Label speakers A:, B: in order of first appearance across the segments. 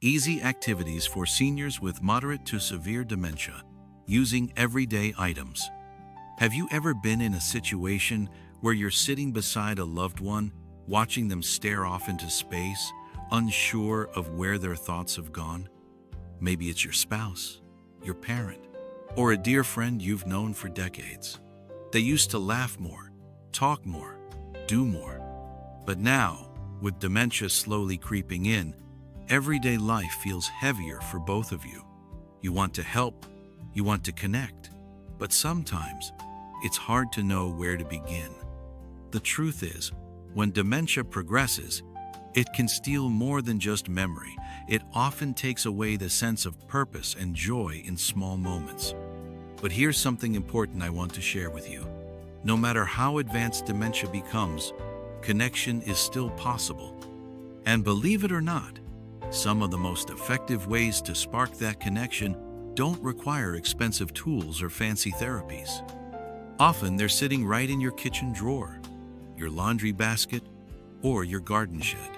A: Easy activities for seniors with moderate to severe dementia, using everyday items. Have you ever been in a situation where you're sitting beside a loved one, watching them stare off into space, unsure of where their thoughts have gone? Maybe it's your spouse, your parent, or a dear friend you've known for decades. They used to laugh more, talk more, do more. But now, with dementia slowly creeping in, everyday life feels heavier for both of you. You want to help, you want to connect, but sometimes it's hard to know where to begin. The truth is, when dementia progresses, it can steal more than just memory. It often takes away the sense of purpose and joy in small moments. But here's something important I want to share with you. No matter how advanced dementia becomes, connection is still possible. And believe it or not, some of the most effective ways to spark that connection don't require expensive tools or fancy therapies. Often they're sitting right in your kitchen drawer, your laundry basket, or your garden shed.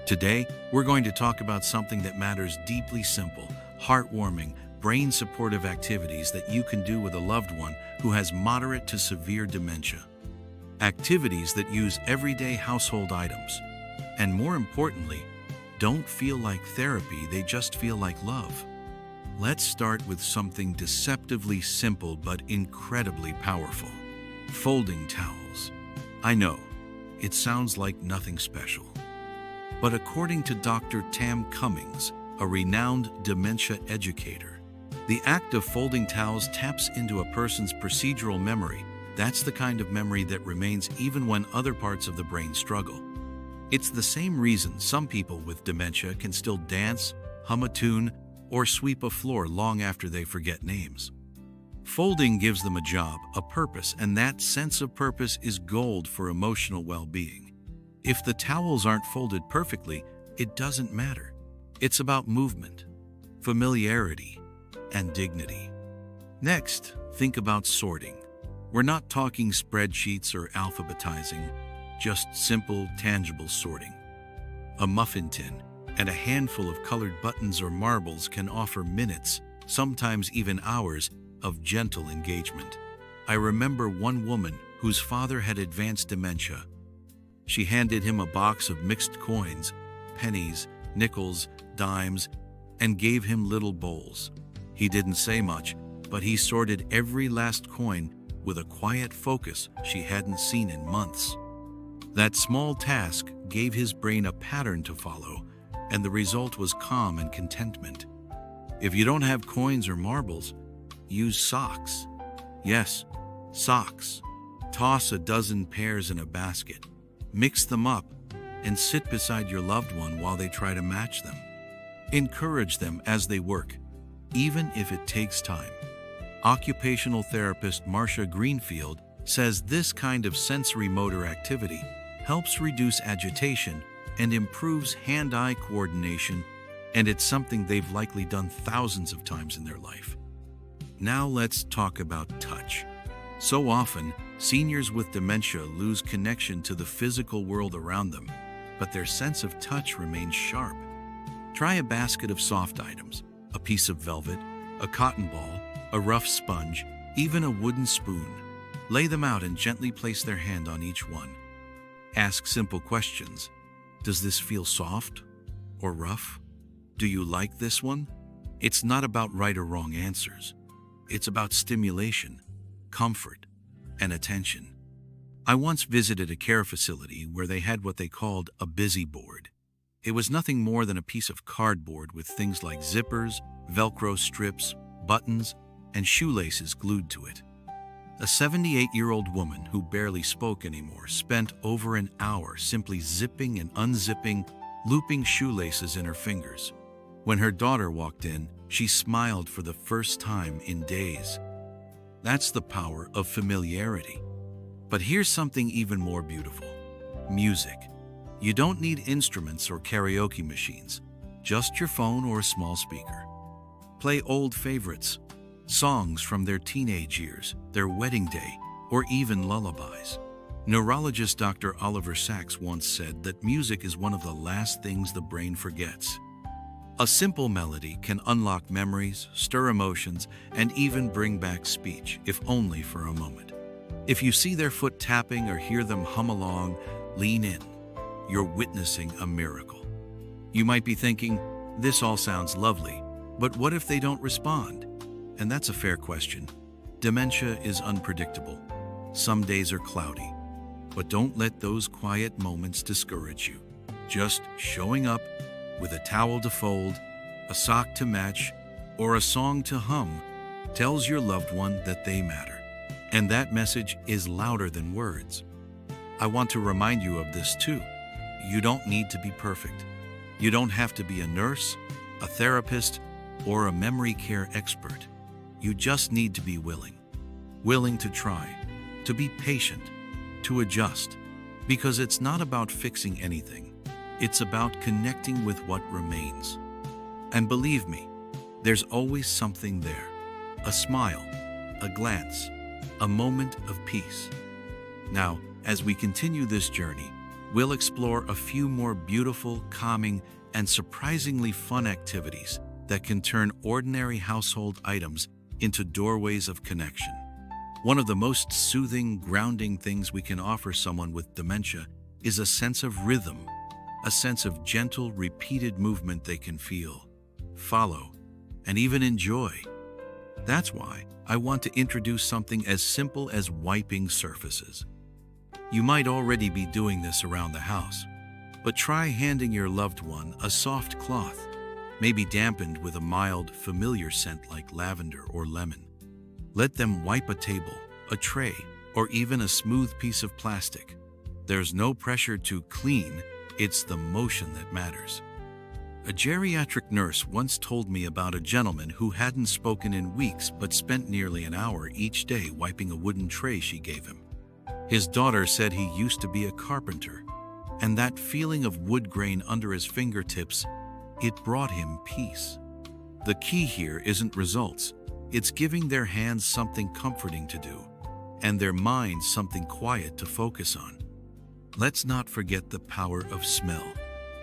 A: Today, we're going to talk about something that matters: deeply simple, heartwarming, brain-supportive activities that you can do with a loved one who has moderate to severe dementia. Activities that use everyday household items. And more importantly, don't feel like therapy, they just feel like love. Let's start with something deceptively simple but incredibly powerful. Folding towels. I know, it sounds like nothing special. But according to Dr. Tam Cummings, a renowned dementia educator, the act of folding towels taps into a person's procedural memory. That's the kind of memory that remains even when other parts of the brain struggle. It's the same reason some people with dementia can still dance, hum a tune, or sweep a floor long after they forget names. Folding gives them a job, a purpose, and that sense of purpose is gold for emotional well-being. If the towels aren't folded perfectly, it doesn't matter. It's about movement, familiarity, and dignity. Next, think about sorting. We're not talking spreadsheets or alphabetizing, just simple, tangible sorting. A muffin tin and a handful of colored buttons or marbles can offer minutes, sometimes even hours, of gentle engagement. I remember one woman whose father had advanced dementia. She handed him a box of mixed coins, pennies, nickels, dimes, and gave him little bowls. He didn't say much, but he sorted every last coin with a quiet focus she hadn't seen in months. That small task gave his brain a pattern to follow, and the result was calm and contentment. If you don't have coins or marbles, use socks. Yes, socks. Toss a dozen pairs in a basket, mix them up, and sit beside your loved one while they try to match them. Encourage them as they work, even if it takes time. Occupational therapist Marcia Greenfield says this kind of sensory motor activity helps reduce agitation and improves hand-eye coordination, and it's something they've likely done thousands of times in their life. Now let's talk about touch. So often, seniors with dementia lose connection to the physical world around them, but their sense of touch remains sharp. Try a basket of soft items, a piece of velvet, a cotton ball, a rough sponge, even a wooden spoon. Lay them out and gently place their hand on each one. Ask simple questions. Does this feel soft or rough? Do you like this one? It's not about right or wrong answers. It's about stimulation, comfort, and attention. I once visited a care facility where they had what they called a busy board. It was nothing more than a piece of cardboard with things like zippers, Velcro strips, buttons, and shoelaces glued to it. A 78-year-old woman who barely spoke anymore spent over an hour simply zipping and unzipping, looping shoelaces in her fingers. When her daughter walked in, she smiled for the first time in days. That's the power of familiarity. But here's something even more beautiful: music. You don't need instruments or karaoke machines, just your phone or a small speaker. Play old favorites, songs from their teenage years, their wedding day, or even lullabies. Neurologist Dr. Oliver Sacks once said that music is one of the last things the brain forgets. A simple melody can unlock memories, stir emotions, and even bring back speech, if only for a moment. If you see their foot tapping or hear them hum along, lean in. You're witnessing a miracle. You might be thinking, this all sounds lovely, but what if they don't respond? And that's a fair question. Dementia is unpredictable. Some days are cloudy, but don't let those quiet moments discourage you. Just showing up with a towel to fold, a sock to match, or a song to hum tells your loved one that they matter. And that message is louder than words. I want to remind you of this too. You don't need to be perfect. You don't have to be a nurse, a therapist, or a memory care expert. You just need to be willing. Willing to try, to be patient, to adjust. Because it's not about fixing anything. It's about connecting with what remains. And believe me, there's always something there. A smile, a glance, a moment of peace. Now, as we continue this journey, we'll explore a few more beautiful, calming, and surprisingly fun activities that can turn ordinary household items into doorways of connection. One of the most soothing, grounding things we can offer someone with dementia is a sense of rhythm, a sense of gentle, repeated movement they can feel, follow, and even enjoy. That's why I want to introduce something as simple as wiping surfaces. You might already be doing this around the house, but try handing your loved one a soft cloth, maybe dampened with a mild, familiar scent like lavender or lemon. Let them wipe a table, a tray, or even a smooth piece of plastic. There's no pressure to clean, it's the motion that matters. A geriatric nurse once told me about a gentleman who hadn't spoken in weeks but spent nearly an hour each day wiping a wooden tray she gave him. His daughter said he used to be a carpenter, and that feeling of wood grain under his fingertips, it brought him peace. The key here isn't results, it's giving their hands something comforting to do, and their minds something quiet to focus on. Let's not forget the power of smell.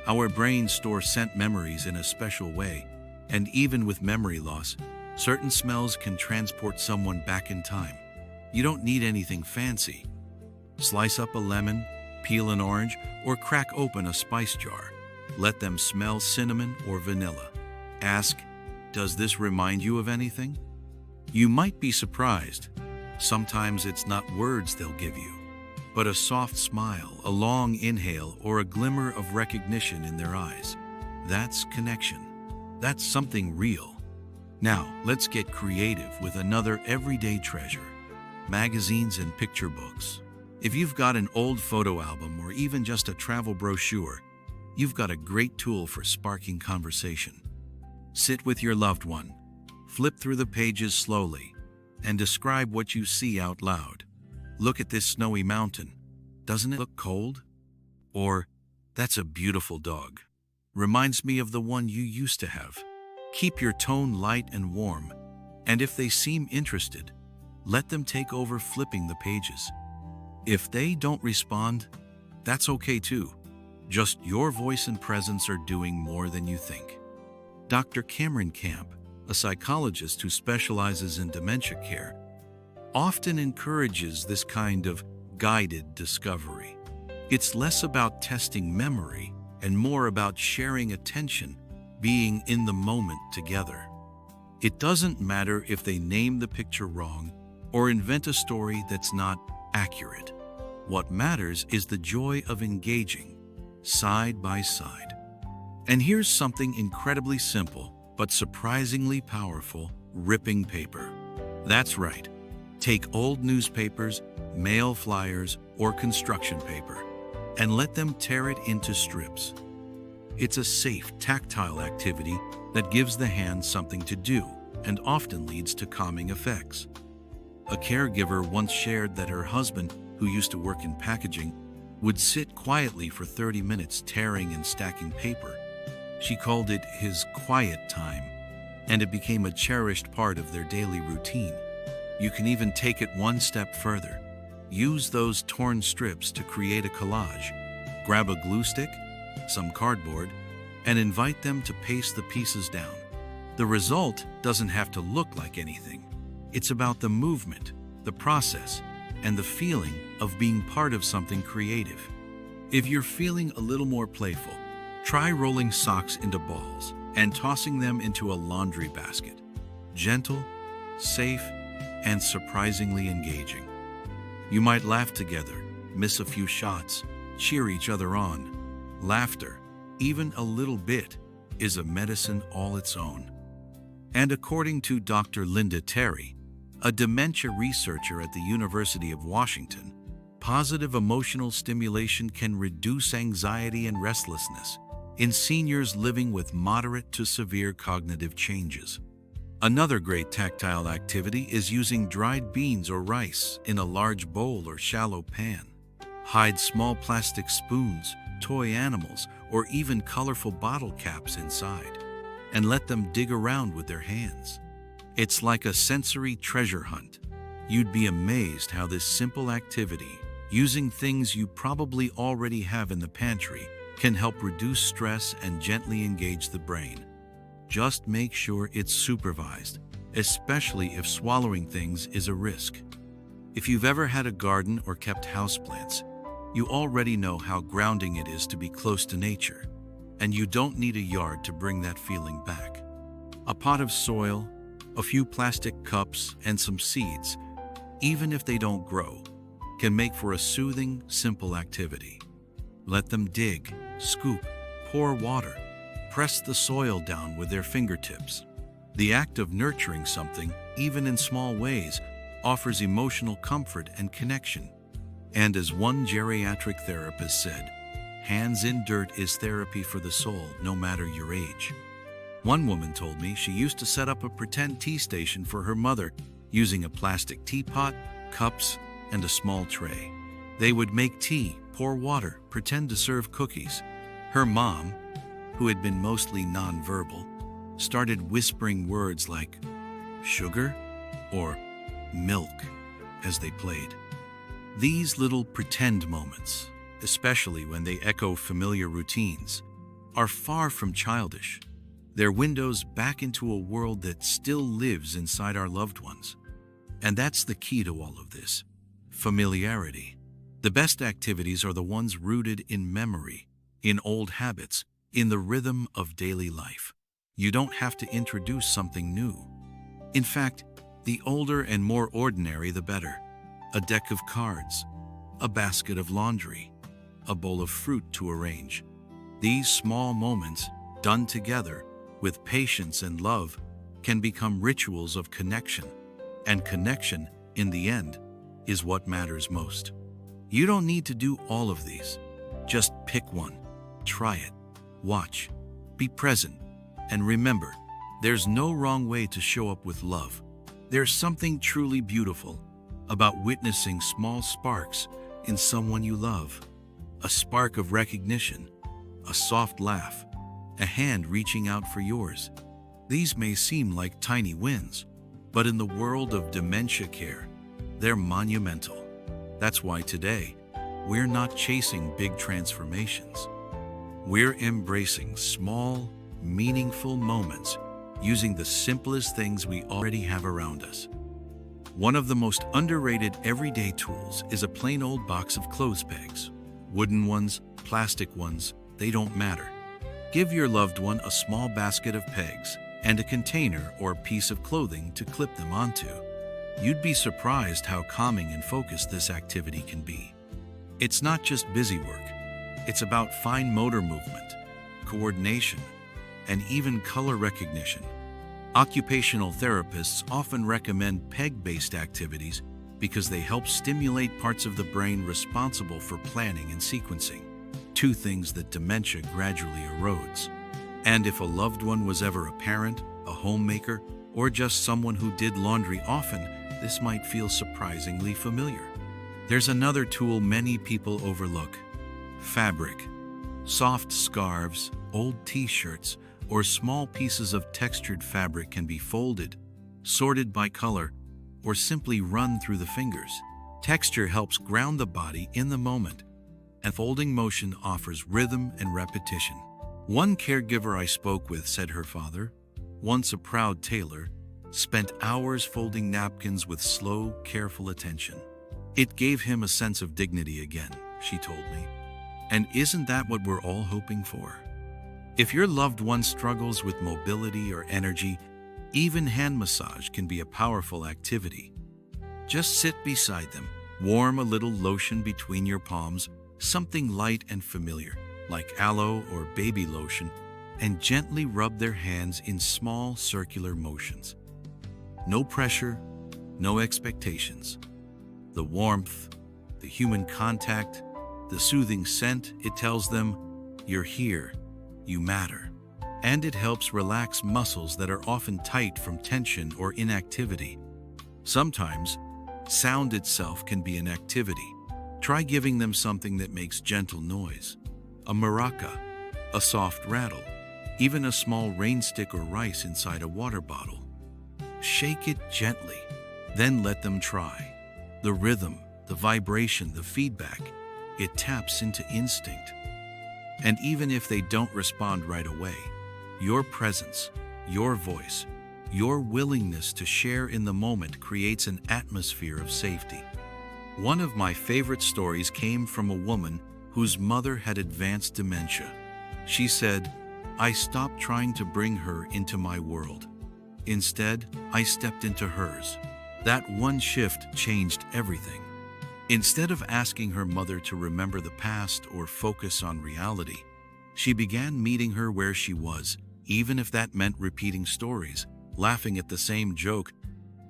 A: Our brains store scent memories in a special way, and even with memory loss, certain smells can transport someone back in time. You don't need anything fancy. Slice up a lemon, peel an orange, or crack open a spice jar. Let them smell cinnamon or vanilla. Ask, does this remind you of anything? You might be surprised. Sometimes it's not words they'll give you, but a soft smile, a long inhale, or a glimmer of recognition in their eyes. That's connection. That's something real. Now, let's get creative with another everyday treasure: magazines and picture books. If you've got an old photo album or even just a travel brochure, you've got a great tool for sparking conversation. Sit with your loved one, flip through the pages slowly, and describe what you see out loud. Look at this snowy mountain. Doesn't it look cold? Or, that's a beautiful dog. Reminds me of the one you used to have. Keep your tone light and warm, and if they seem interested, let them take over flipping the pages. If they don't respond, that's okay too. Just your voice and presence are doing more than you think. Dr. Cameron Camp, a psychologist who specializes in dementia care, often encourages this kind of guided discovery. It's less about testing memory and more about sharing attention, being in the moment together. It doesn't matter if they name the picture wrong or invent a story that's not accurate. What matters is the joy of engaging, side by side. And here's something incredibly simple, but surprisingly powerful: ripping paper. That's right. Take old newspapers, mail flyers, or construction paper, and let them tear it into strips. It's a safe, tactile activity that gives the hand something to do and often leads to calming effects. A caregiver once shared that her husband, who used to work in packaging, would sit quietly for 30 minutes tearing and stacking paper. She called it his quiet time, and it became a cherished part of their daily routine. You can even take it one step further. Use those torn strips to create a collage. Grab a glue stick, some cardboard, and invite them to paste the pieces down. The result doesn't have to look like anything. It's about the movement, the process, and the feeling of being part of something creative. If you're feeling a little more playful, try rolling socks into balls and tossing them into a laundry basket. Gentle, safe, and surprisingly engaging. You might laugh together, miss a few shots, cheer each other on. Laughter, even a little bit, is a medicine all its own. And according to Dr. Linda Terry, a dementia researcher at the University of Washington, positive emotional stimulation can reduce anxiety and restlessness in seniors living with moderate to severe cognitive changes. Another great tactile activity is using dried beans or rice in a large bowl or shallow pan. Hide small plastic spoons, toy animals, or even colorful bottle caps inside, and let them dig around with their hands. It's like a sensory treasure hunt. You'd be amazed how this simple activity, using things you probably already have in the pantry, can help reduce stress and gently engage the brain. Just make sure it's supervised, especially if swallowing things is a risk. If you've ever had a garden or kept houseplants, you already know how grounding it is to be close to nature, and you don't need a yard to bring that feeling back. A pot of soil, a few plastic cups, and some seeds, even if they don't grow, can make for a soothing, simple activity. Let them dig, scoop, pour water, press the soil down with their fingertips. The act of nurturing something, even in small ways, offers emotional comfort and connection. And as one geriatric therapist said, hands in dirt is therapy for the soul, no matter your age. One woman told me she used to set up a pretend tea station for her mother using a plastic teapot, cups, and a small tray. They would make tea, pour water, pretend to serve cookies. Her mom, who had been mostly nonverbal, started whispering words like sugar or milk as they played. These little pretend moments, especially when they echo familiar routines, are far from childish. They're windows back into a world that still lives inside our loved ones. And that's the key to all of this: familiarity. The best activities are the ones rooted in memory, in old habits, in the rhythm of daily life. You don't have to introduce something new. In fact, the older and more ordinary, the better. A deck of cards, a basket of laundry, a bowl of fruit to arrange. These small moments, done together, with patience and love, can become rituals of connection. And connection, in the end, is what matters most. You don't need to do all of these. Just pick one, try it, watch, be present, and remember, there's no wrong way to show up with love. There's something truly beautiful about witnessing small sparks in someone you love. A spark of recognition, a soft laugh, a hand reaching out for yours. These may seem like tiny wins, but in the world of dementia care, they're monumental. That's why today, we're not chasing big transformations. We're embracing small, meaningful moments using the simplest things we already have around us. One of the most underrated everyday tools is a plain old box of clothes pegs. Wooden ones, plastic ones, they don't matter. Give your loved one a small basket of pegs and a container or piece of clothing to clip them onto. You'd be surprised how calming and focused this activity can be. It's not just busy work. It's about fine motor movement, coordination, and even color recognition. Occupational therapists often recommend peg-based activities because they help stimulate parts of the brain responsible for planning and sequencing, two things that dementia gradually erodes. And if a loved one was ever a parent, a homemaker, or just someone who did laundry often, this might feel surprisingly familiar. There's another tool many people overlook: fabric. Soft scarves, old t-shirts, or small pieces of textured fabric can be folded, sorted by color, or simply run through the fingers. Texture helps ground the body in the moment, and folding motion offers rhythm and repetition. One caregiver I spoke with said her father, once a proud tailor, spent hours folding napkins with slow, careful attention. It gave him a sense of dignity again, she told me. And isn't that what we're all hoping for? If your loved one struggles with mobility or energy, even hand massage can be a powerful activity. Just sit beside them, warm a little lotion between your palms, something light and familiar, like aloe or baby lotion, and gently rub their hands in small circular motions. No pressure, no expectations. The warmth, the human contact, the soothing scent, it tells them, you're here, you matter. And it helps relax muscles that are often tight from tension or inactivity. Sometimes, sound itself can be an activity. Try giving them something that makes gentle noise. A maraca, a soft rattle, even a small rain stick or rice inside a water bottle. Shake it gently, then let them try. The rhythm, the vibration, the feedback, it taps into instinct. And even if they don't respond right away, your presence, your voice, your willingness to share in the moment creates an atmosphere of safety. One of my favorite stories came from a woman whose mother had advanced dementia. She said, "I stopped trying to bring her into my world. Instead, I stepped into hers. That one shift changed everything." Instead of asking her mother to remember the past or focus on reality, she began meeting her where she was, even if that meant repeating stories, laughing at the same joke,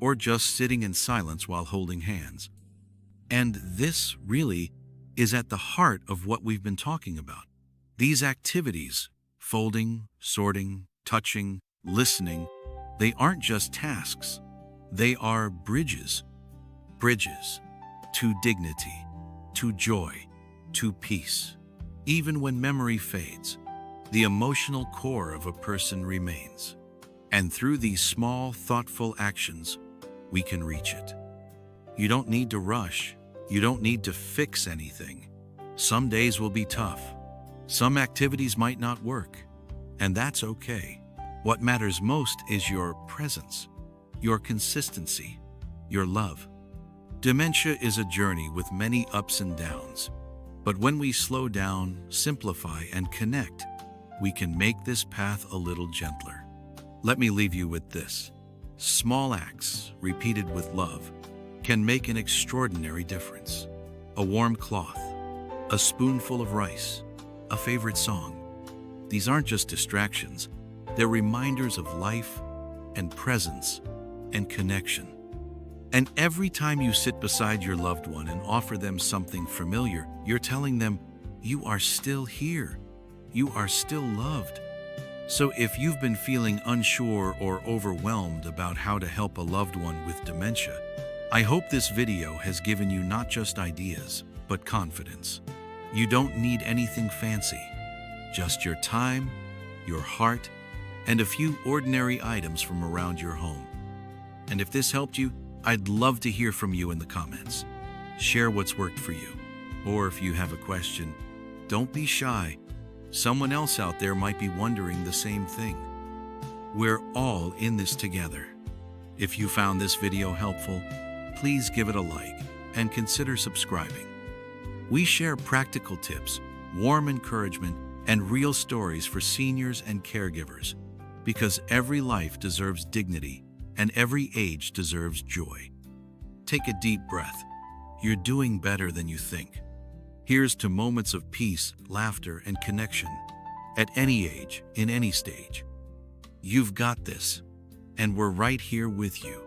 A: or just sitting in silence while holding hands. And this really is at the heart of what we've been talking about. These activities, folding, sorting, touching, listening, they aren't just tasks. They are bridges. Bridges to dignity, to joy, to peace. Even when memory fades, the emotional core of a person remains. And through these small, thoughtful actions, we can reach it. You don't need to rush. You don't need to fix anything. Some days will be tough. Some activities might not work. And that's okay. What matters most is your presence, your consistency, your love. Dementia is a journey with many ups and downs. But when we slow down, simplify, and connect, we can make this path a little gentler. Let me leave you with this. Small acts, repeated with love, can make an extraordinary difference. A warm cloth, a spoonful of rice, a favorite song. These aren't just distractions. They're reminders of life and presence and connection. And every time you sit beside your loved one and offer them something familiar, you're telling them, you are still here. You are still loved. So if you've been feeling unsure or overwhelmed about how to help a loved one with dementia, I hope this video has given you not just ideas, but confidence. You don't need anything fancy, just your time, your heart, and a few ordinary items from around your home. And if this helped you, I'd love to hear from you in the comments. Share what's worked for you. Or if you have a question, don't be shy. Someone else out there might be wondering the same thing. We're all in this together. If you found this video helpful, please give it a like and consider subscribing. We share practical tips, warm encouragement, and real stories for seniors and caregivers, because every life deserves dignity and every age deserves joy. Take a deep breath. You're doing better than you think. Here's to moments of peace, laughter, and connection at any age, in any stage. You've got this, and we're right here with you.